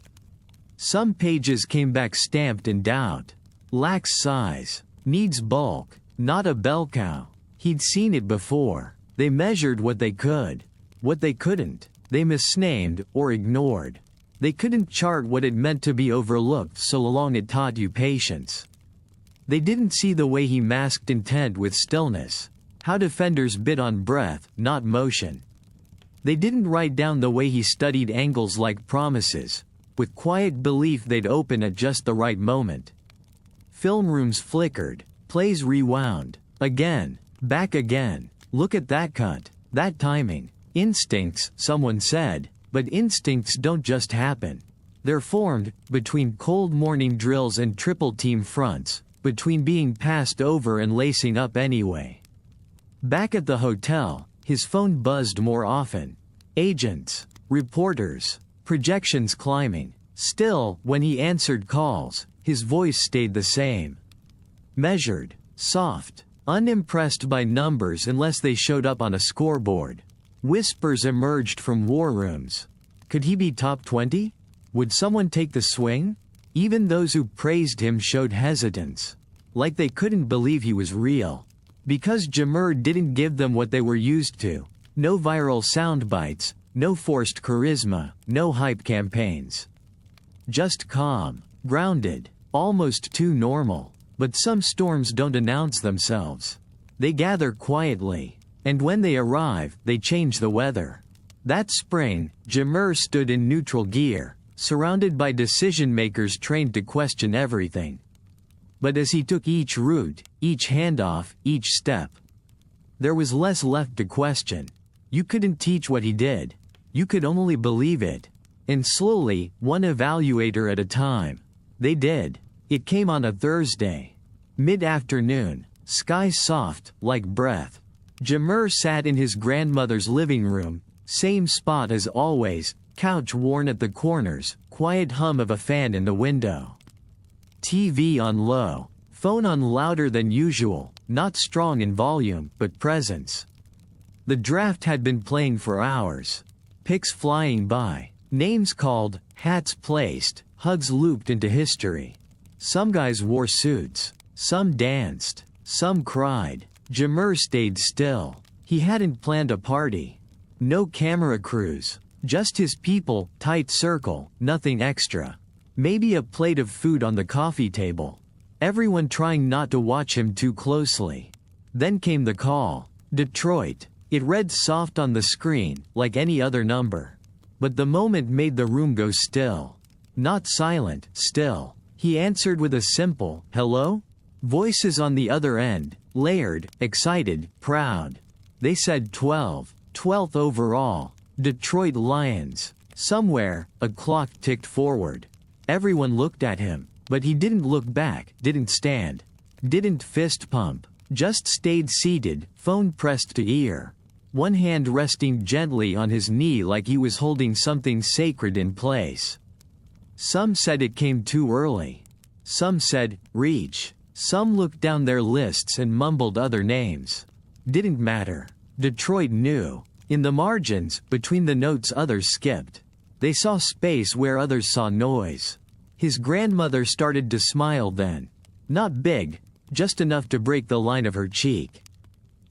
Some pages came back stamped in doubt. Lacks size. Needs bulk. Not a bell cow. He'd seen it before. They measured what they could. What they couldn't, they misnamed or ignored. They couldn't chart what it meant to be overlooked so long it taught you patience. They didn't see the way he masked intent with stillness. How defenders bid on breath, not motion. They didn't write down the way he studied angles like promises, with quiet belief they'd open at just the right moment. Film rooms flickered, plays rewound. Again, back again. Look at that cut, that timing. Instincts, someone said, but instincts don't just happen. They're formed, between cold morning drills and triple team fronts, between being passed over and lacing up anyway. Back at the hotel, his phone buzzed more often. Agents, reporters, projections climbing. Still, when he answered calls, his voice stayed the same. Measured, soft, unimpressed by numbers unless they showed up on a scoreboard. Whispers emerged from war rooms. Could he be top 20? Would someone take the swing? Even those who praised him showed hesitance. Like they couldn't believe he was real. Because Jahmyr didn't give them what they were used to. No viral sound bites, no forced charisma, no hype campaigns. Just calm, grounded, almost too normal. But some storms don't announce themselves. They gather quietly. And when they arrive, they change the weather. That spring, Jahmyr stood in neutral gear, surrounded by decision-makers trained to question everything. But as he took each route, each handoff, each step, there was less left to question. You couldn't teach what he did. You could only believe it. And slowly, one evaluator at a time, they did. It came on a Thursday. Mid-afternoon, skies soft, like breath. Jahmyr sat in his grandmother's living room, same spot as always, couch worn at the corners, quiet hum of a fan in the window. TV on low, phone on louder than usual, not strong in volume, but presence. The draft had been playing for hours. Picks flying by, names called, hats placed, hugs looped into history. Some guys wore suits, some danced, some cried. Jahmyr stayed still. He hadn't planned a party. No camera crews. Just his people, tight circle, nothing extra. Maybe a plate of food on the coffee table. Everyone trying not to watch him too closely. Then came the call. Detroit. It read soft on the screen, like any other number. But the moment made the room go still. Not silent, still. He answered with a simple, hello? Voices on the other end, layered, excited, proud. They said 12th overall. Detroit Lions. Somewhere, a clock ticked forward. Everyone looked at him, but he didn't look back, didn't stand, didn't fist pump, just stayed seated, phone pressed to ear. One hand resting gently on his knee like he was holding something sacred in place. Some said it came too early. Some said, reach. Some looked down their lists and mumbled other names. Didn't matter. Detroit knew. In the margins, between the notes others skipped. They saw space where others saw noise. His grandmother started to smile then. Not big, just enough to break the line of her cheek.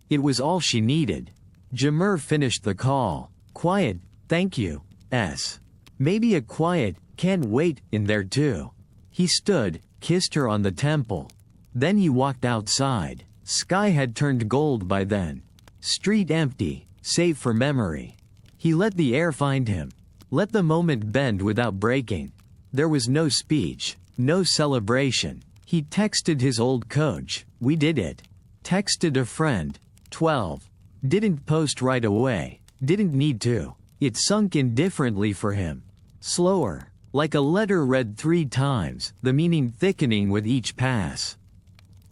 It was all she needed. Jahmyr finished the call. Quiet, thank you, S. Maybe a quiet, can't wait, in there too. He stood, kissed her on the temple. Then he walked outside. Sky had turned gold by then. Street empty, save for memory. He let the air find him. Let the moment bend without breaking. There was no speech, no celebration. He texted his old coach, we did it. Texted a friend, 12. Didn't post right away, didn't need to. It sunk in differently for him. Slower, like a letter read 3 times, the meaning thickening with each pass.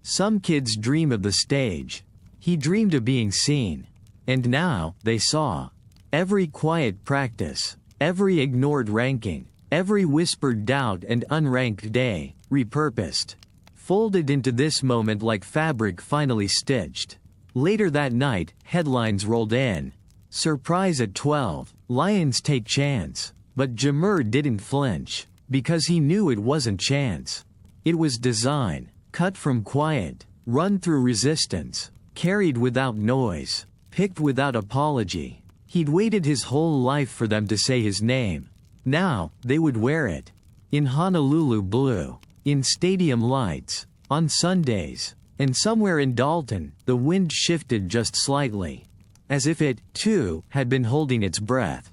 Some kids dream of the stage. He dreamed of being seen. And now, they saw. Every quiet practice, every ignored ranking, Every whispered doubt and unranked day, repurposed. Folded into this moment like fabric finally stitched. Later that night, headlines rolled in. Surprise at 12, Lions take chance. But Jahmyr didn't flinch. Because he knew it wasn't chance. It was design, cut from quiet, run through resistance, carried without noise, picked without apology. He'd waited his whole life for them to say his name. Now, they would wear it. In Honolulu blue, in stadium lights, on Sundays, and somewhere in Dalton, the wind shifted just slightly. As if it, too, had been holding its breath.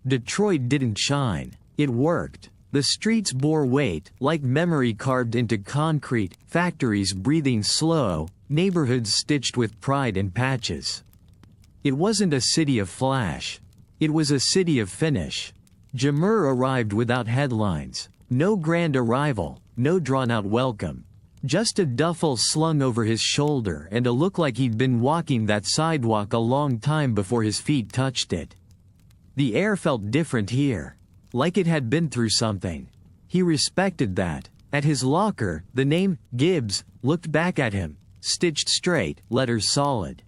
Detroit didn't shine. It worked. The streets bore weight, like memory carved into concrete, factories breathing slow, neighborhoods stitched with pride and patches. It wasn't a city of flash. It was a city of finish. Jahmyr arrived without headlines. No grand arrival, no drawn-out welcome. Just a duffel slung over his shoulder and a look like he'd been walking that sidewalk a long time before his feet touched it. The air felt different here. Like it had been through something. He respected that. At his locker, the name, Gibbs, looked back at him, stitched straight, letters solid.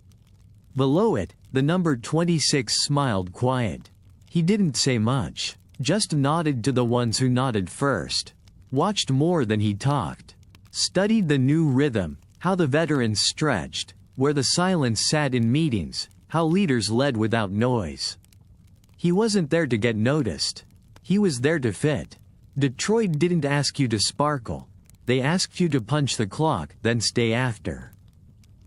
Below it, the number 26 smiled quiet. He didn't say much, just nodded to the ones who nodded first. Watched more than he talked. Studied the new rhythm, how the veterans stretched, where the silence sat in meetings, how leaders led without noise. He wasn't there to get noticed. He was there to fit. Detroit didn't ask you to sparkle. They asked you to punch the clock, then stay after.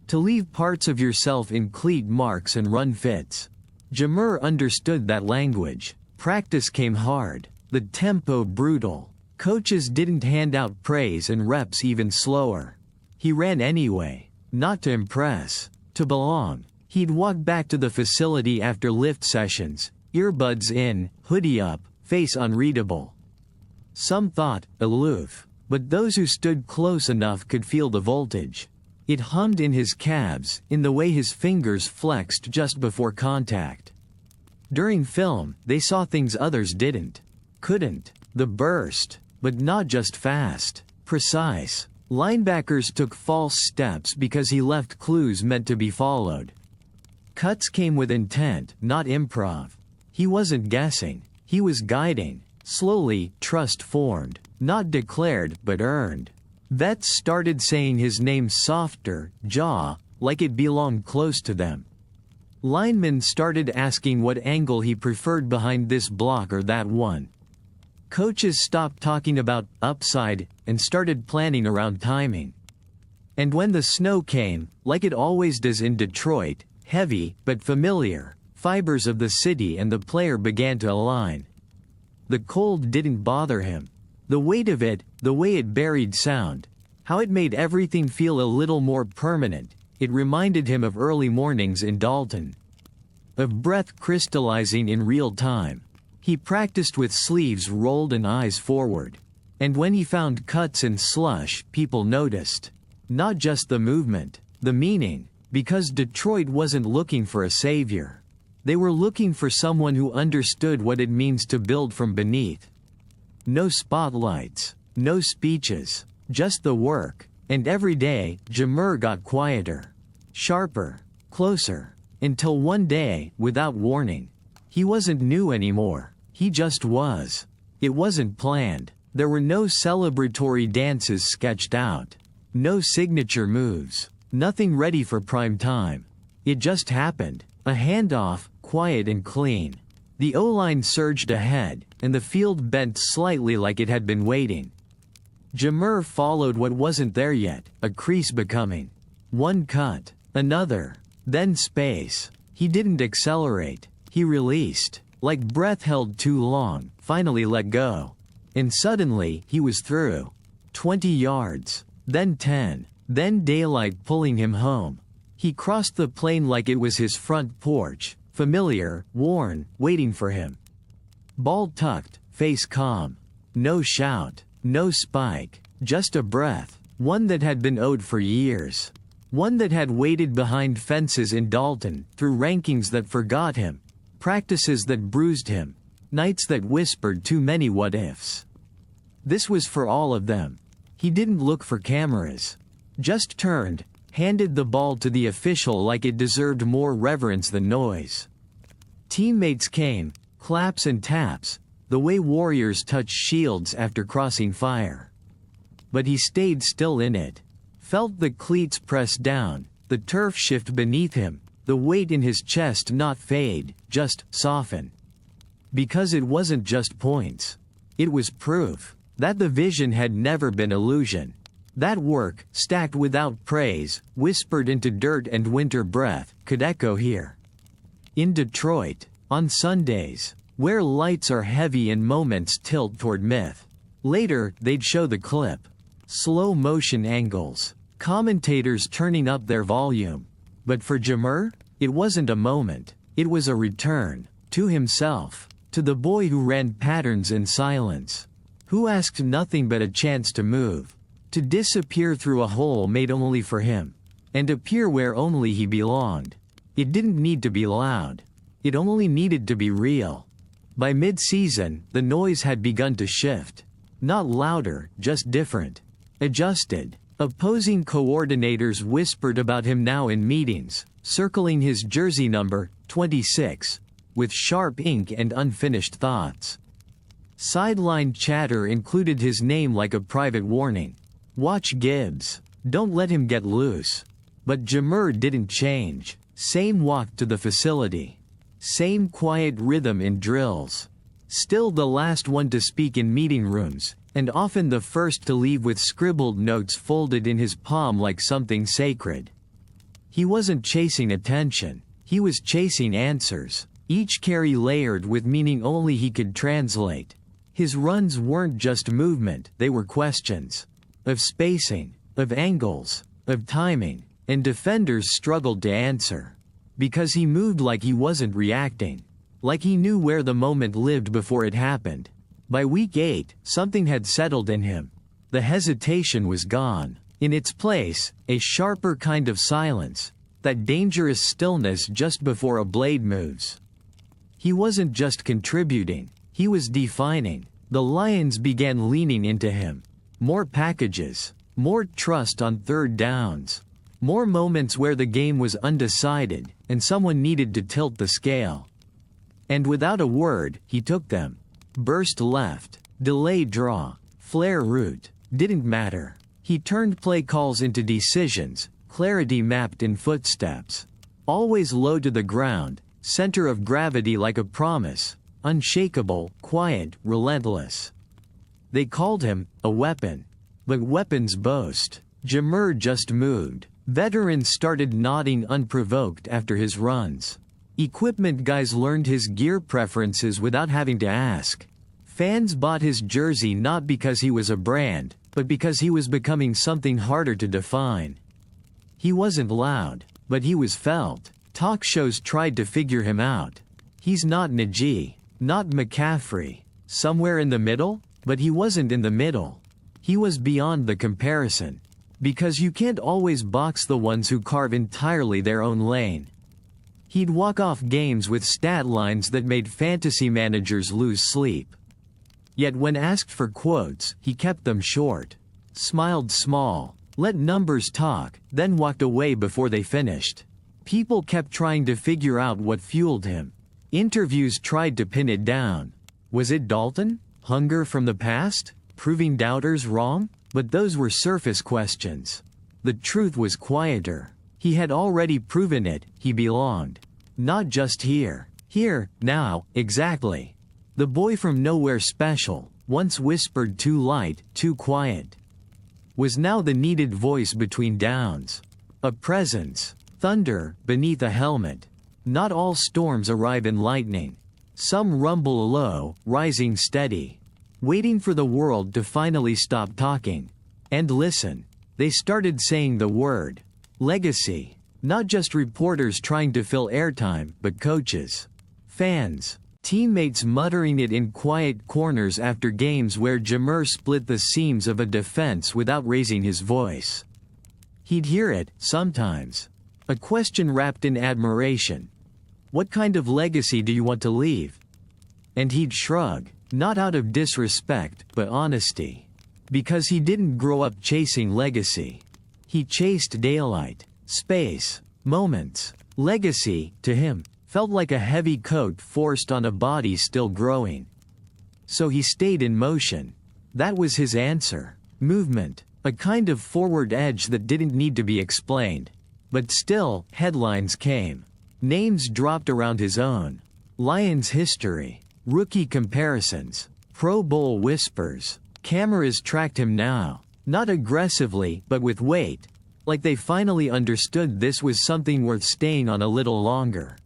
To leave parts of yourself in cleat marks and run fits. Jahmyr understood that language. Practice came hard. The tempo brutal. Coaches didn't hand out praise and reps even slower. He ran anyway. Not to impress. To belong. He'd walk back to the facility after lift sessions, earbuds in, hoodie up, face unreadable. Some thought, aloof, but those who stood close enough could feel the voltage. It hummed in his calves, in the way his fingers flexed just before contact. During film, they saw things others didn't. Couldn't. The burst. But not just fast. Precise. Linebackers took false steps because he left clues meant to be followed. Cuts came with intent, not improv. He wasn't guessing. He was guiding. Slowly, trust formed. Not declared, but earned. Vets started saying his name softer, jaw, like it belonged close to them. Linemen started asking what angle he preferred behind this block or that one. Coaches stopped talking about upside and started planning around timing. And when the snow came, like it always does in Detroit, heavy but familiar, fibers of the city and the player began to align. The cold didn't bother him. The weight of it, the way it buried sound, how it made everything feel a little more permanent, it reminded him of early mornings in Dalton. Of breath crystallizing in real time. He practiced with sleeves rolled and eyes forward. And when he found cuts in slush, people noticed. Not just the movement, the meaning, because Detroit wasn't looking for a savior. They were looking for someone who understood what it means to build from beneath. No spotlights, no speeches, just the work. And every day, Jahmyr got quieter, sharper, closer, until one day, without warning, he wasn't new anymore. He just was. It wasn't planned. There were no celebratory dances sketched out. No signature moves. Nothing ready for prime time. It just happened. A handoff, quiet and clean. The O-line surged ahead, and the field bent slightly like it had been waiting. Jahmyr followed what wasn't there yet, a crease becoming. One cut, another, then space. He didn't accelerate. He released. Like breath held too long, finally let go. And suddenly, he was through. 20 yards. Then 10. Then daylight pulling him home. He crossed the plain like it was his front porch, familiar, worn, waiting for him. Ball tucked, face calm. No shout, no spike, just a breath, one that had been owed for years. One that had waited behind fences in Dalton, through rankings that forgot him, practices that bruised him, nights that whispered too many what-ifs. This was for all of them. He didn't look for cameras. Just turned, handed the ball to the official like it deserved more reverence than noise. Teammates came, claps and taps, the way warriors touch shields after crossing fire. But he stayed still in it. Felt the cleats press down, the turf shift beneath him, the weight in his chest not fade, just soften. Because it wasn't just points. It was proof that the vision had never been illusion. That work, stacked without praise, whispered into dirt and winter breath, could echo here. In Detroit, on Sundays, where lights are heavy and moments tilt toward myth. Later, they'd show the clip. Slow motion angles. Commentators turning up their volume. But for Jahmyr, it wasn't a moment. It was a return. To himself. To the boy who ran patterns in silence. Who asked nothing but a chance to move. To disappear through a hole made only for him. And appear where only he belonged. It didn't need to be loud. It only needed to be real. By mid-season, the noise had begun to shift. Not louder, just different. Adjusted. Opposing coordinators whispered about him now in meetings, circling his jersey number, 26, with sharp ink and unfinished thoughts. Sideline chatter included his name like a private warning. Watch Gibbs. Don't let him get loose. But Jahmyr didn't change. Same walk to the facility. Same quiet rhythm in drills. Still the last one to speak in meeting rooms, and often the first to leave with scribbled notes folded in his palm like something sacred. He wasn't chasing attention. He was chasing answers, each carry layered with meaning only he could translate. His runs weren't just movement, they were questions. Of spacing, of angles, of timing, and defenders struggled to answer. Because he moved like he wasn't reacting. Like he knew where the moment lived before it happened. By week 8, something had settled in him. The hesitation was gone. In its place, a sharper kind of silence. That dangerous stillness just before a blade moves. He wasn't just contributing, he was defining. The Lions began leaning into him. More packages. More trust on third downs. More moments where the game was undecided, and someone needed to tilt the scale. And without a word, he took them. Burst left, delay draw, flare route, didn't matter. He turned play calls into decisions, clarity mapped in footsteps. Always low to the ground, center of gravity like a promise, unshakable, quiet, relentless. They called him a weapon. But weapons boast. Jahmyr just moved. Veterans started nodding unprovoked after his runs. Equipment guys learned his gear preferences without having to ask. Fans bought his jersey not because he was a brand, but because he was becoming something harder to define. He wasn't loud, but he was felt. Talk shows tried to figure him out. He's not Najee, not McCaffrey. Somewhere in the middle? But he wasn't in the middle. He was beyond the comparison. Because you can't always box the ones who carve entirely their own lane. He'd walk off games with stat lines that made fantasy managers lose sleep. Yet when asked for quotes, he kept them short. Smiled small, let numbers talk, then walked away before they finished. People kept trying to figure out what fueled him. Interviews tried to pin it down. Was it Dalton? Hunger from the past? Proving doubters wrong? But those were surface questions. The truth was quieter. He had already proven it, he belonged. Not just here. Here, now, exactly. The boy from nowhere special, once whispered too light, too quiet, was now the needed voice between downs. A presence. Thunder, beneath a helmet. Not all storms arrive in lightning. Some rumble low, rising steady. Waiting for the world to finally stop talking. And listen. They started saying the word. Legacy. Not just reporters trying to fill airtime, but coaches. Fans. Teammates muttering it in quiet corners after games where Jahmyr split the seams of a defense without raising his voice. He'd hear it, sometimes. A question wrapped in admiration. What kind of legacy do you want to leave? And he'd shrug, not out of disrespect, but honesty. Because he didn't grow up chasing legacy. He chased daylight, space, moments. Legacy, to him, felt like a heavy coat forced on a body still growing. So he stayed in motion. That was his answer. Movement, a kind of forward edge that didn't need to be explained. But still, headlines came. Names dropped around his own. Lions history, rookie comparisons, Pro Bowl whispers. Cameras tracked him now, not aggressively but with weight, like they finally understood this was something worth staying on a little longer.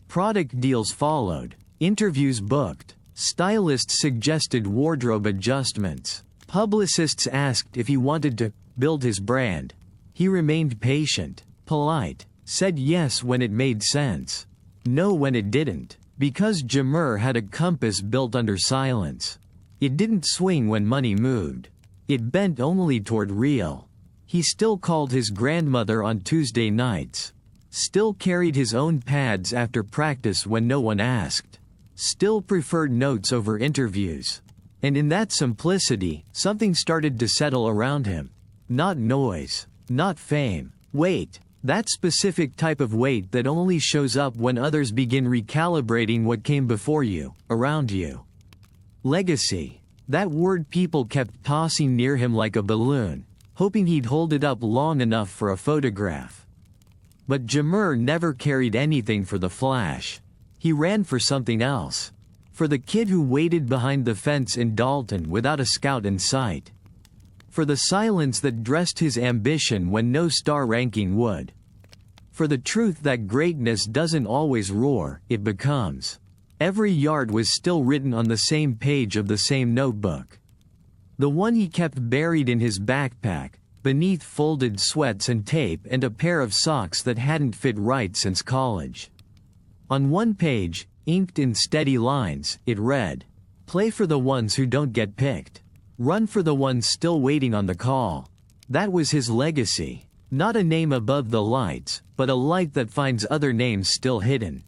Product deals followed, interviews booked, stylists suggested wardrobe adjustments, publicists asked if he wanted to build his brand. He remained patient, polite, said yes when it made sense, no when it didn't, because Jahmyr had a compass built under silence. It didn't swing when money moved. It bent only toward real. He still called his grandmother on Tuesday nights. Still carried his own pads after practice when no one asked. Still preferred notes over interviews. And in that simplicity, something started to settle around him. Not noise. Not fame. Weight. That specific type of weight that only shows up when others begin recalibrating what came before you, around you. Legacy. That word people kept tossing near him like a balloon, hoping he'd hold it up long enough for a photograph. But Jahmyr never carried anything for the flash. He ran for something else. For the kid who waited behind the fence in Dalton without a scout in sight. For the silence that dressed his ambition when no star ranking would. For the truth that greatness doesn't always roar, it becomes. Every yard was still written on the same page of the same notebook. The one he kept buried in his backpack, beneath folded sweats and tape and a pair of socks that hadn't fit right since college. On one page, inked in steady lines, it read, "Play for the ones who don't get picked. Run for the ones still waiting on the call." That was his legacy. Not a name above the lights, but a light that finds other names still hidden.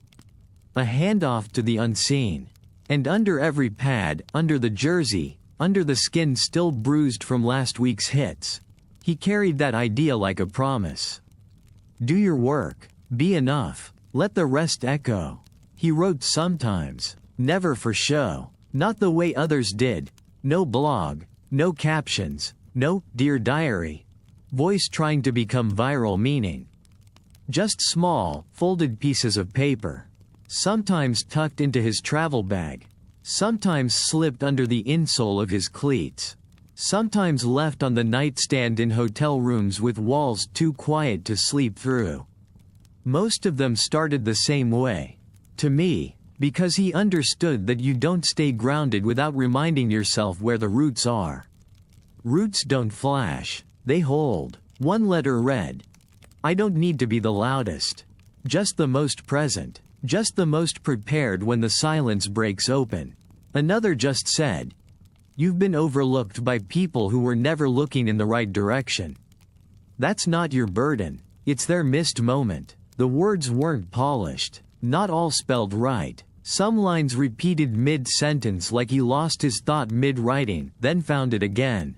A handoff to the unseen. And under every pad, under the jersey, under the skin still bruised from last week's hits, he carried that idea like a promise. Do your work. Be enough. Let the rest echo. He wrote sometimes. Never for show. Not the way others did. No blog, no captions, no Dear Diary. Voice trying to become viral meaning. Just small, folded pieces of paper. Sometimes tucked into his travel bag. Sometimes slipped under the insole of his cleats. Sometimes left on the nightstand in hotel rooms with walls too quiet to sleep through. Most of them started the same way. To me. Because he understood that you don't stay grounded without reminding yourself where the roots are. Roots don't flash, they hold. One letter read, "I don't need to be the loudest. Just the most present. Just the most prepared when the silence breaks open." Another just said, "You've been overlooked by people who were never looking in the right direction. That's not your burden. It's their missed moment." The words weren't polished. Not all spelled right. Some lines repeated mid-sentence like he lost his thought mid-writing, then found it again.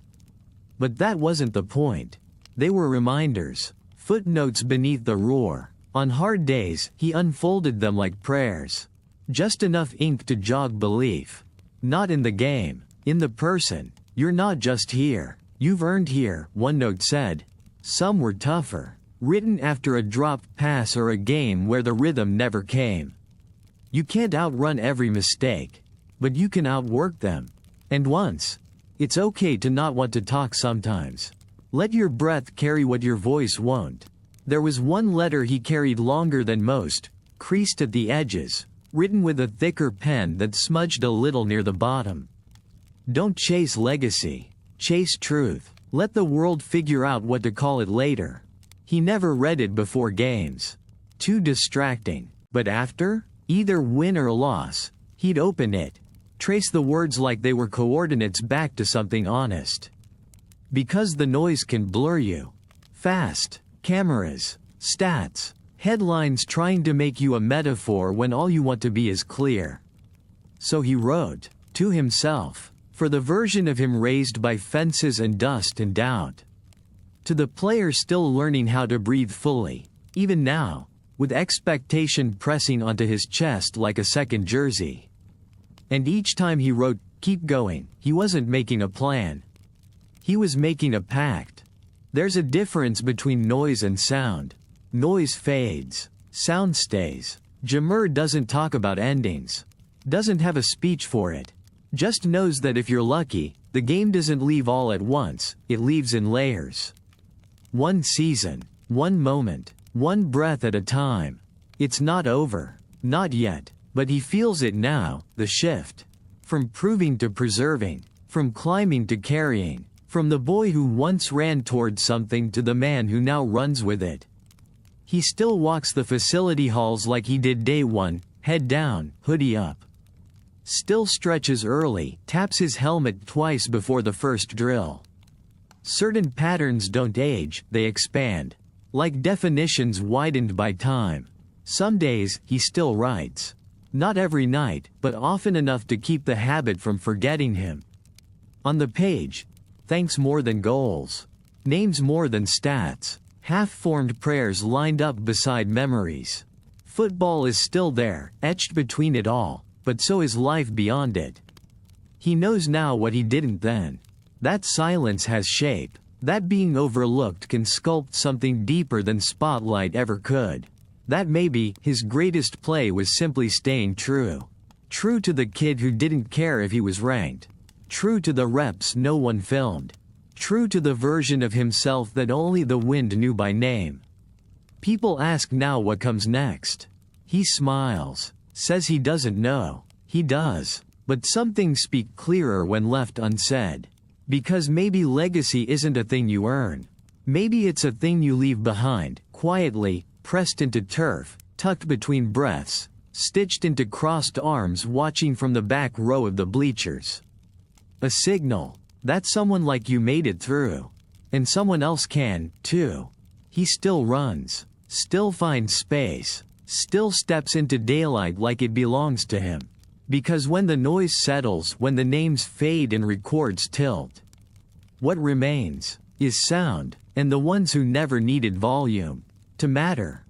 But that wasn't the point. They were reminders. Footnotes beneath the roar. On hard days, he unfolded them like prayers. Just enough ink to jog belief. Not in the game. In the person. You're not just here. You've earned here, one note said. Some were tougher. Written after a dropped pass or a game where the rhythm never came. You can't outrun every mistake. But you can outwork them. And once. It's okay to not want to talk sometimes. Let your breath carry what your voice won't. There was one letter he carried longer than most, creased at the edges, written with a thicker pen that smudged a little near the bottom. Don't chase legacy. Chase truth. Let the world figure out what to call it later. He never read it before games. Too distracting. But after? Either win or loss. He'd open it. Trace the words like they were coordinates back to something honest. Because the noise can blur you. Fast. Cameras. Stats. Headlines trying to make you a metaphor when all you want to be is clear. So he wrote, to himself, for the version of him raised by fences and dust and doubt. To the player still learning how to breathe fully, even now, with expectation pressing onto his chest like a second jersey. And each time he wrote, keep going, he wasn't making a plan. He was making a pact. There's a difference between noise and sound. Noise fades. Sound stays. Jahmyr doesn't talk about endings. Doesn't have a speech for it. Just knows that if you're lucky, the game doesn't leave all at once, it leaves in layers. One season, one moment, one breath at a time. It's not over. Not yet. But he feels it now, the shift. From proving to preserving. From climbing to carrying. From the boy who once ran toward something to the man who now runs with it. He still walks the facility halls like he did day one, head down, hoodie up. Still stretches early, taps his helmet twice before the first drill. Certain patterns don't age, they expand. Like definitions widened by time. Some days, he still writes. Not every night, but often enough to keep the habit from forgetting him. On the page, thanks more than goals. Names more than stats. Half-formed prayers lined up beside memories. Football is still there, etched between it all, but so is life beyond it. He knows now what he didn't then. That silence has shape. That being overlooked can sculpt something deeper than spotlight ever could. That maybe his greatest play was simply staying true. True to the kid who didn't care if he was ranked. True to the reps no one filmed. True to the version of himself that only the wind knew by name. People ask now what comes next. He smiles. Says he doesn't know. He does. But some things speak clearer when left unsaid. Because maybe legacy isn't a thing you earn. Maybe it's a thing you leave behind, quietly, pressed into turf, tucked between breaths, stitched into crossed arms watching from the back row of the bleachers. A signal that someone like you made it through. And someone else can, too. He still runs. Still finds space. Still steps into daylight like it belongs to him. Because when the noise settles, when the names fade and records tilt, what remains is sound, and the ones who never needed volume to matter.